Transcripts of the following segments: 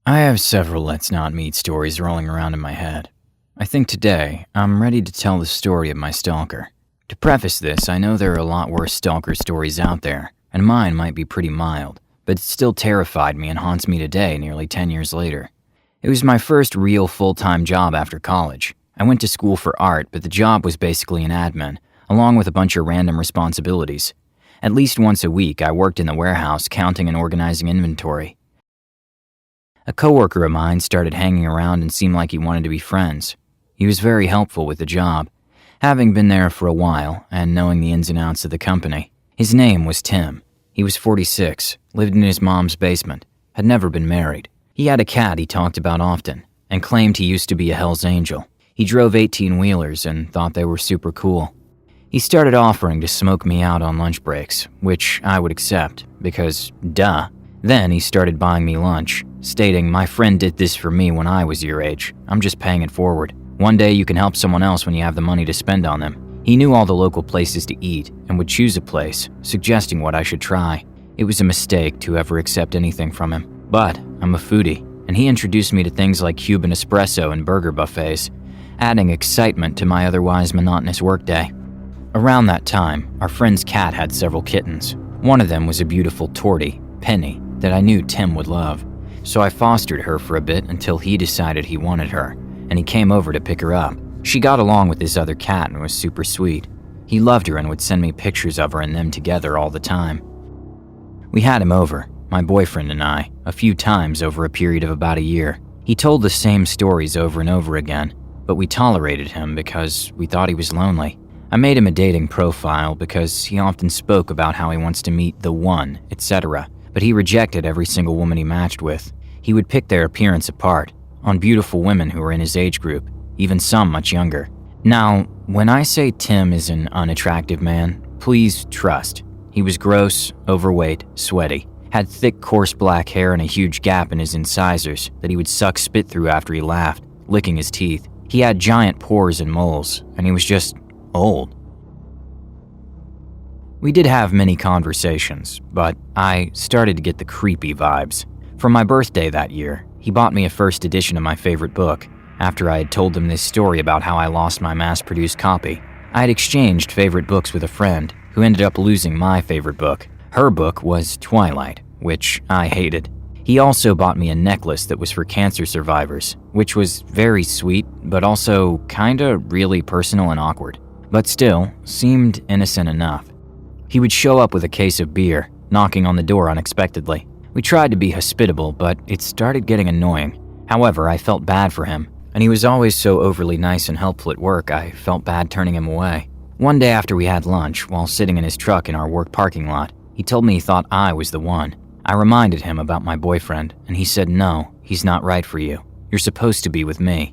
I have several let's not meet stories rolling around in my head. I think today, I'm ready to tell the story of my stalker. To preface this, I know there are a lot worse stalker stories out there, and mine might be pretty mild, but it still terrified me and haunts me today, nearly 10 years later. It was my first real full-time job after college. I went to school for art, but the job was basically an admin, along with a bunch of random responsibilities. At least once a week, I worked in the warehouse counting and organizing inventory. A coworker of mine started hanging around and seemed like he wanted to be friends. He was very helpful with the job, having been there for a while and knowing the ins and outs of the company. His name was Tim. He was 46, lived in his mom's basement, had never been married. He had a cat he talked about often, and claimed he used to be a Hell's Angel. He drove 18-wheelers and thought they were super cool. He started offering to smoke me out on lunch breaks, which I would accept, because duh. Then he started buying me lunch, stating, "My friend did this for me when I was your age. I'm just paying it forward. One day you can help someone else when you have the money to spend on them." He knew all the local places to eat and would choose a place, suggesting what I should try. It was a mistake to ever accept anything from him. But I'm a foodie, and he introduced me to things like Cuban espresso and burger buffets, adding excitement to my otherwise monotonous workday. Around that time, our friend's cat had several kittens. One of them was a beautiful tortie, Penny, that I knew Tim would love. So I fostered her for a bit until he decided he wanted her, and he came over to pick her up. She got along with his other cat and was super sweet. He loved her and would send me pictures of her and them together all the time. We had him over, my boyfriend and I, a few times over a period of about a year. He told the same stories over and over again, but we tolerated him because we thought he was lonely. I made him a dating profile because he often spoke about how he wants to meet the one, etc., but he rejected every single woman he matched with. He would pick their appearance apart, on beautiful women who were in his age group, even some much younger. Now, when I say Tim is an unattractive man, please trust. He was gross, overweight, sweaty, had thick, coarse black hair and a huge gap in his incisors that he would suck spit through after he laughed, licking his teeth. He had giant pores and moles, and he was just old. We did have many conversations, but I started to get the creepy vibes. For my birthday that year, he bought me a first edition of my favorite book. After I had told him this story about how I lost my mass-produced copy, I had exchanged favorite books with a friend who ended up losing my favorite book. Her book was Twilight, which I hated. He also bought me a necklace that was for cancer survivors, which was very sweet, but also kinda really personal and awkward, but still seemed innocent enough. He would show up with a case of beer, knocking on the door unexpectedly. We tried to be hospitable, but it started getting annoying. However, I felt bad for him, and he was always so overly nice and helpful at work, I felt bad turning him away. One day after we had lunch, while sitting in his truck in our work parking lot, he told me he thought I was the one. I reminded him about my boyfriend, and he said, "No, he's not right for you. You're supposed to be with me."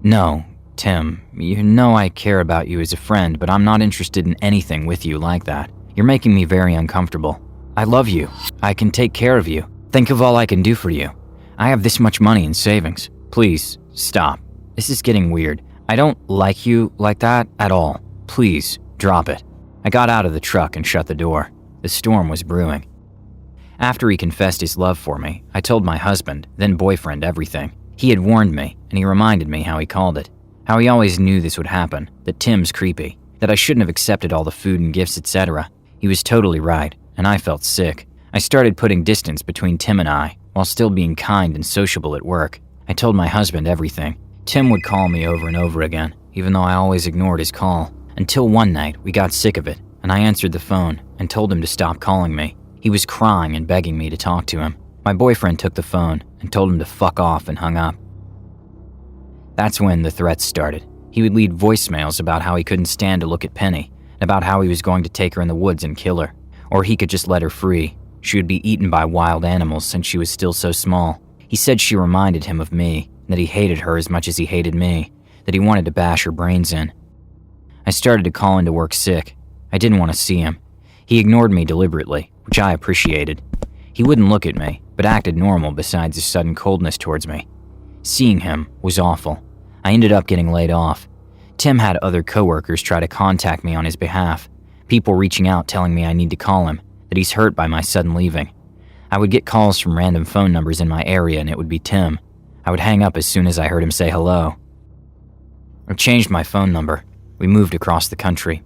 "No, Tim, you know I care about you as a friend, but I'm not interested in anything with you like that. You're making me very uncomfortable. I love you. I can take care of you. Think of all I can do for you. I have this much money in savings. Please, stop. This is getting weird. I don't like you like that at all. Please, drop it." I got out of the truck and shut the door. The storm was brewing. After he confessed his love for me, I told my husband, then boyfriend, everything. He had warned me, and he reminded me how he called it. How he always knew this would happen, that Tim's creepy, that I shouldn't have accepted all the food and gifts, etc. He was totally right, and I felt sick. I started putting distance between Tim and I, while still being kind and sociable at work. I told my husband everything. Tim would call me over and over again, even though I always ignored his call. Until one night, we got sick of it, and I answered the phone and told him to stop calling me. He was crying and begging me to talk to him. My boyfriend took the phone and told him to fuck off and hung up. That's when the threats started. He would leave voicemails about how he couldn't stand to look at Penny, and about how he was going to take her in the woods and kill her, or he could just let her free. She would be eaten by wild animals since she was still so small. He said she reminded him of me, that he hated her as much as he hated me, that he wanted to bash her brains in. I started to call into work sick. I didn't want to see him. He ignored me deliberately, which I appreciated. He wouldn't look at me, but acted normal besides his sudden coldness towards me. Seeing him was awful. I ended up getting laid off. Tim had other coworkers try to contact me on his behalf, people reaching out telling me I need to call him, that he's hurt by my sudden leaving. I would get calls from random phone numbers in my area and it would be Tim. I would hang up as soon as I heard him say hello. I changed my phone number. We moved across the country.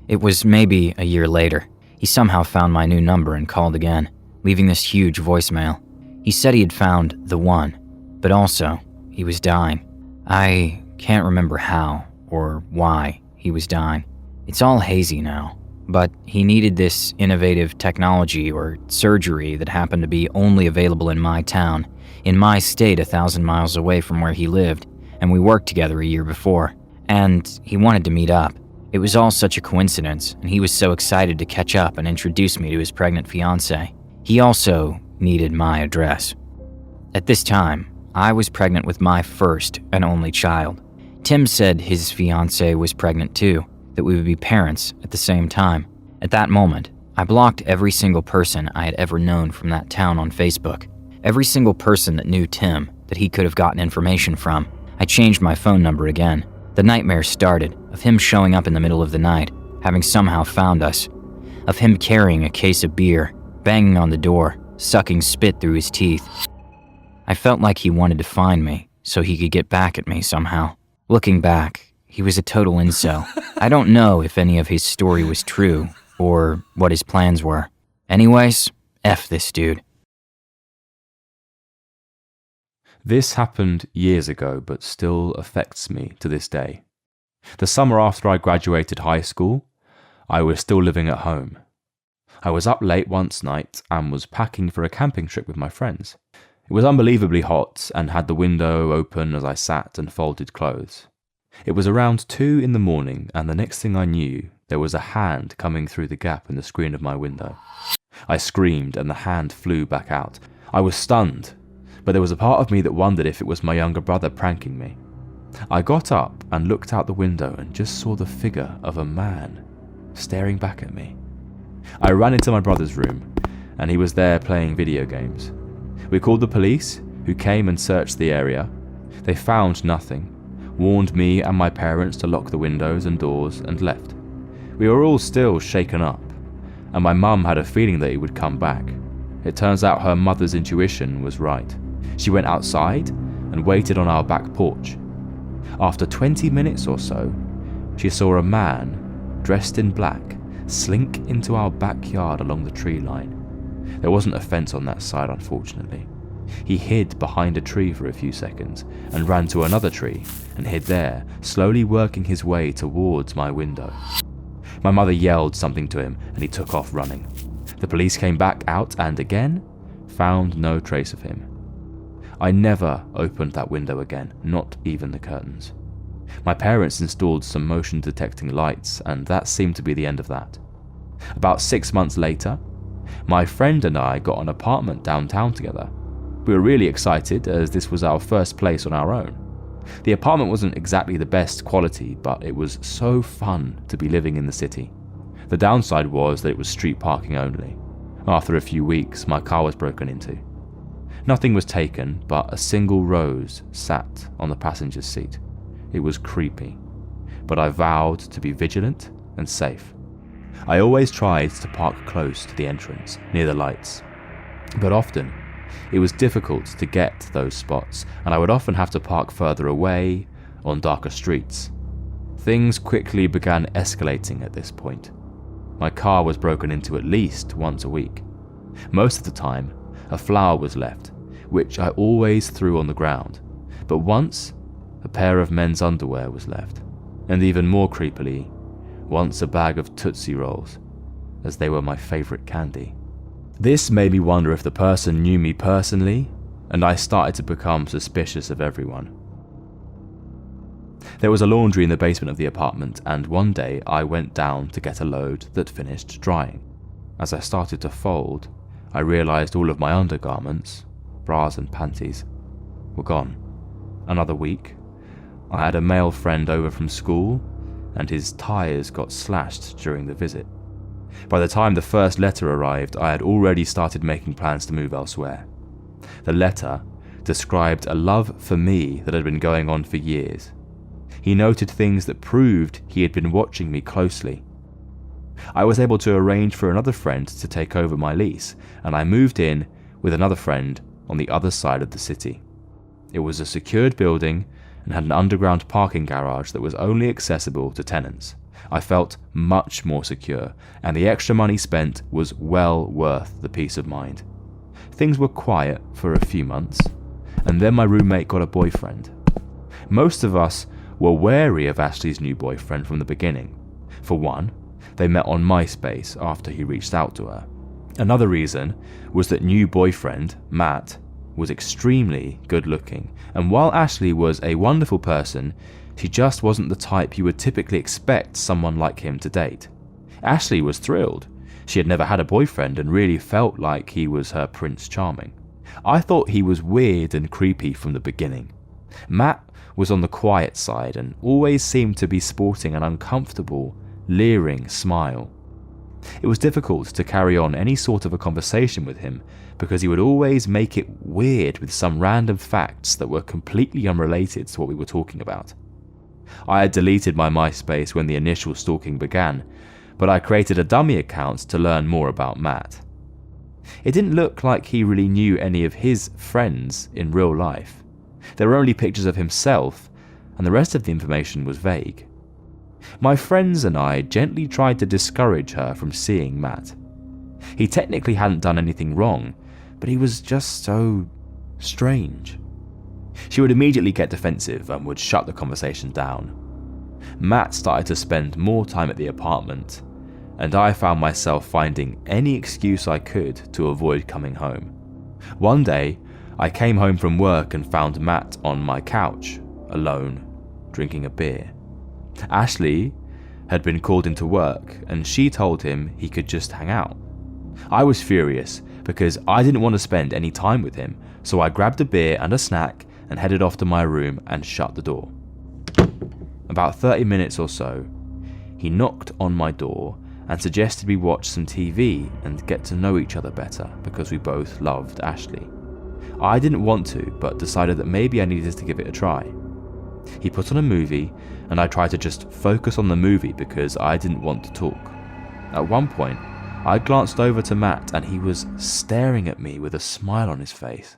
It was maybe a year later. He somehow found my new number and called again, leaving this huge voicemail. He said he had found the one, but also he was dying. I can't remember how or why he was dying. It's all hazy now, but he needed this innovative technology or surgery that happened to be only available in my town, in my state 1,000 miles away from where he lived, and we worked together a year before. And he wanted to meet up. It was all such a coincidence, and he was so excited to catch up and introduce me to his pregnant fiancée. He also needed my address. At this time, I was pregnant with my first and only child. Tim said his fiancée was pregnant too, that we would be parents at the same time. At that moment, I blocked every single person I had ever known from that town on Facebook. Every single person that knew Tim, that he could have gotten information from. I changed my phone number again. The nightmare started, of him showing up in the middle of the night, having somehow found us. Of him carrying a case of beer, banging on the door, sucking spit through his teeth. I felt like he wanted to find me, so he could get back at me somehow. Looking back, he was a total incel. I don't know if any of his story was true, or what his plans were. Anyways, F this dude. This happened years ago, but still affects me to this day. The summer after I graduated high school, I was still living at home. I was up late once night and was packing for a camping trip with my friends. It was unbelievably hot and had the window open as I sat and folded clothes. It was around 2 in the morning, and the next thing I knew, there was a hand coming through the gap in the screen of my window. I screamed and the hand flew back out. I was stunned, but there was a part of me that wondered if it was my younger brother pranking me. I got up and looked out the window and just saw the figure of a man staring back at me. I ran into my brother's room, and he was there playing video games. We called the police, who came and searched the area. They found nothing, warned me and my parents to lock the windows and doors, and left. We were all still shaken up, and my mum had a feeling that he would come back. It turns out her mother's intuition was right. She went outside and waited on our back porch. After 20 minutes or so, she saw a man, dressed in black, slink into our backyard along the tree line. There wasn't a fence on that side, unfortunately. He hid behind a tree for a few seconds and ran to another tree and hid there, slowly working his way towards my window. My mother yelled something to him and he took off running. The police came back out and again found no trace of him. I never opened that window again, not even the curtains. My parents installed some motion detecting lights, and that seemed to be the end of that. About 6 months later, my friend and I got an apartment downtown together. We were really excited as this was our first place on our own. The apartment wasn't exactly the best quality, but it was so fun to be living in the city. The downside was that it was street parking only. After a few weeks, my car was broken into. Nothing was taken, but a single rose sat on the passenger's seat. It was creepy, but I vowed to be vigilant and safe. I always tried to park close to the entrance, near the lights, but often it was difficult to get those spots, and I would often have to park further away on darker streets. Things quickly began escalating at this point. My car was broken into at least once a week. Most of the time, a flower was left, which I always threw on the ground, but once a pair of men's underwear was left, and even more creepily, once a bag of Tootsie Rolls, as they were my favourite candy. This made me wonder if the person knew me personally, and I started to become suspicious of everyone. There was a laundry in the basement of the apartment, and one day I went down to get a load that finished drying. As I started to fold, I realised all of my undergarments, bras and panties, were gone. Another week, I had a male friend over from school, and his tyres got slashed during the visit. By the time the first letter arrived, I had already started making plans to move elsewhere. The letter described a love for me that had been going on for years. He noted things that proved he had been watching me closely. I was able to arrange for another friend to take over my lease, and I moved in with another friend on the other side of the city. It was a secured building and had an underground parking garage that was only accessible to tenants. I felt much more secure, and the extra money spent was well worth the peace of mind. Things were quiet for a few months, and then my roommate got a boyfriend. Most of us were wary of Ashley's new boyfriend from the beginning. For one, they met on MySpace after he reached out to her. Another reason was that new boyfriend, Matt, was extremely good looking, and while Ashley was a wonderful person, she just wasn't the type you would typically expect someone like him to date. Ashley was thrilled. She had never had a boyfriend and really felt like he was her Prince Charming. I thought he was weird and creepy from the beginning. Matt was on the quiet side and always seemed to be sporting an uncomfortable, leering smile. It was difficult to carry on any sort of a conversation with him because he would always make it weird with some random facts that were completely unrelated to what we were talking about. I had deleted my MySpace when the initial stalking began, but I created a dummy account to learn more about Matt. It didn't look like he really knew any of his friends in real life. There were only pictures of himself, and the rest of the information was vague. My friends and I gently tried to discourage her from seeing Matt. He technically hadn't done anything wrong, but he was just so strange. She would immediately get defensive and would shut the conversation down. Matt started to spend more time at the apartment, and I found myself finding any excuse I could to avoid coming home. One day, I came home from work and found Matt on my couch, alone, drinking a beer. Ashley had been called into work, and she told him he could just hang out. I was furious because I didn't want to spend any time with him, so I grabbed a beer and a snack and headed off to my room and shut the door. About 30 minutes or so, he knocked on my door and suggested we watch some TV and get to know each other better because we both loved Ashley. I didn't want to, but decided that maybe I needed to give it a try. He put on a movie, and I tried to just focus on the movie because I didn't want to talk. At one point, I glanced over to Matt and he was staring at me with a smile on his face.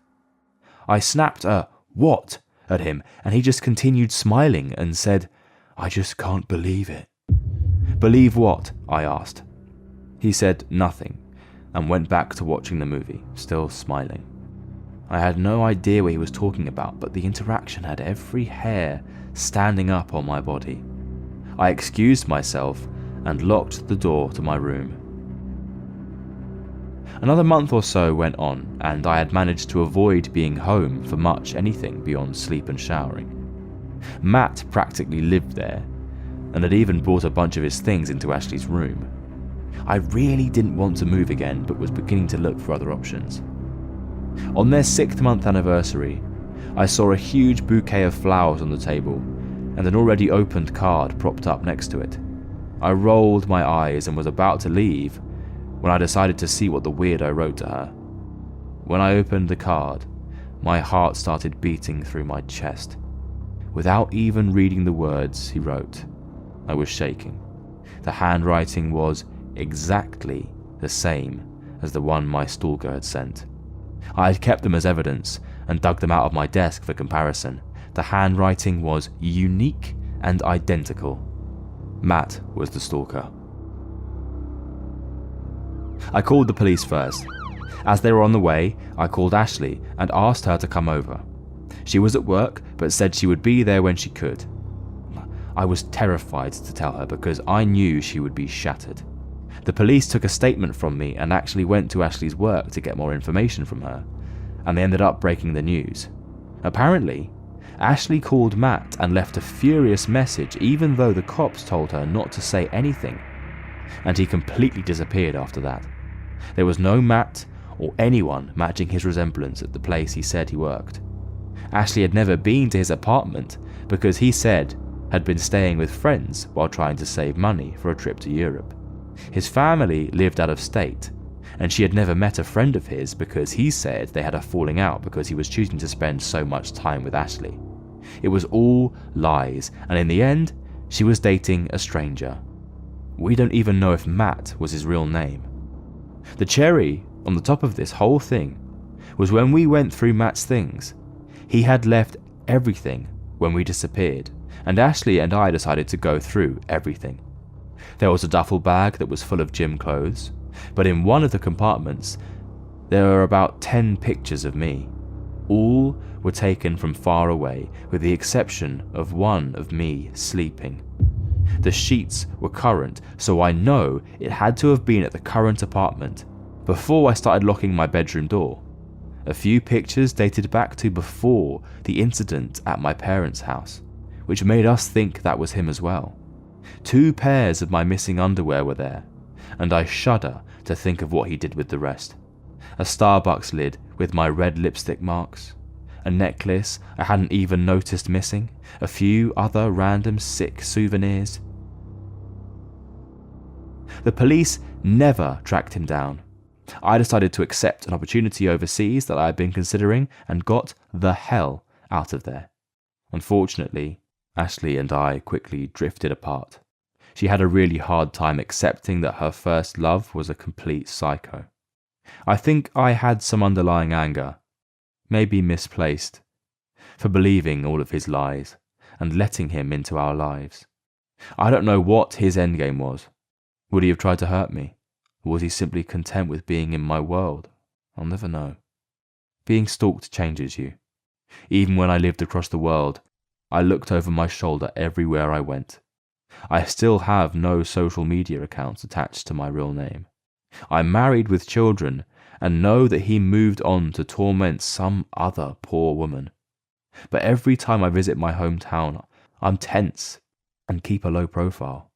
I snapped a "what?" at him, and he just continued smiling and said, "I just can't believe it." "Believe what?" I asked. He said nothing and went back to watching the movie, still smiling. I had no idea what he was talking about, but the interaction had every hair standing up on my body. I excused myself and locked the door to my room. Another month or so went on, and I had managed to avoid being home for much anything beyond sleep and showering. Matt practically lived there, and had even brought a bunch of his things into Ashley's room. I really didn't want to move again, but was beginning to look for other options. On their 6th month anniversary, I saw a huge bouquet of flowers on the table, and an already opened card propped up next to it. I rolled my eyes and was about to leave when I decided to see what the weirdo wrote to her. When I opened the card, my heart started beating through my chest. Without even reading the words he wrote, I was shaking. The handwriting was exactly the same as the one my stalker had sent. I had kept them as evidence and dug them out of my desk for comparison. The handwriting was unique and identical. Matt was the stalker. I called the police first. As they were on the way, I called Ashley and asked her to come over. She was at work, but said she would be there when she could. I was terrified to tell her because I knew she would be shattered. The police took a statement from me and actually went to Ashley's work to get more information from her, and they ended up breaking the news. Apparently, Ashley called Matt and left a furious message even though the cops told her not to say anything, and he completely disappeared after that. There was no Matt or anyone matching his resemblance at the place he said he worked. Ashley had never been to his apartment because he said had been staying with friends while trying to save money for a trip to Europe. His family lived out of state, and she had never met a friend of his because he said they had a falling out because he was choosing to spend so much time with Ashley. It was all lies, and in the end, she was dating a stranger. We don't even know if Matt was his real name. The cherry on the top of this whole thing was when we went through Matt's things. He had left everything when we disappeared, and Ashley and I decided to go through everything. There was a duffel bag that was full of gym clothes, but in one of the compartments there were about 10 pictures of me. All were taken from far away, with the exception of one of me sleeping. The sheets were current, so I know it had to have been at the current apartment, before I started locking my bedroom door. A few pictures dated back to before the incident at my parents' house, which made us think that was him as well. 2 pairs of my missing underwear were there, and I shudder to think of what he did with the rest. A Starbucks lid with my red lipstick marks, a necklace I hadn't even noticed missing, a few other random sick souvenirs. The police never tracked him down. I decided to accept an opportunity overseas that I had been considering and got the hell out of there. Unfortunately, Ashley and I quickly drifted apart. She had a really hard time accepting that her first love was a complete psycho. I think I had some underlying anger, maybe misplaced, for believing all of his lies and letting him into our lives. I don't know what his endgame was. Would he have tried to hurt me? Or was he simply content with being in my world? I'll never know. Being stalked changes you. Even when I lived across the world, I looked over my shoulder everywhere I went. I still have no social media accounts attached to my real name. I'm married with children and know that he moved on to torment some other poor woman. But every time I visit my hometown, I'm tense and keep a low profile.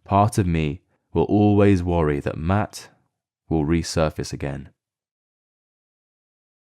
Part of me will always worry that Matt will resurface again.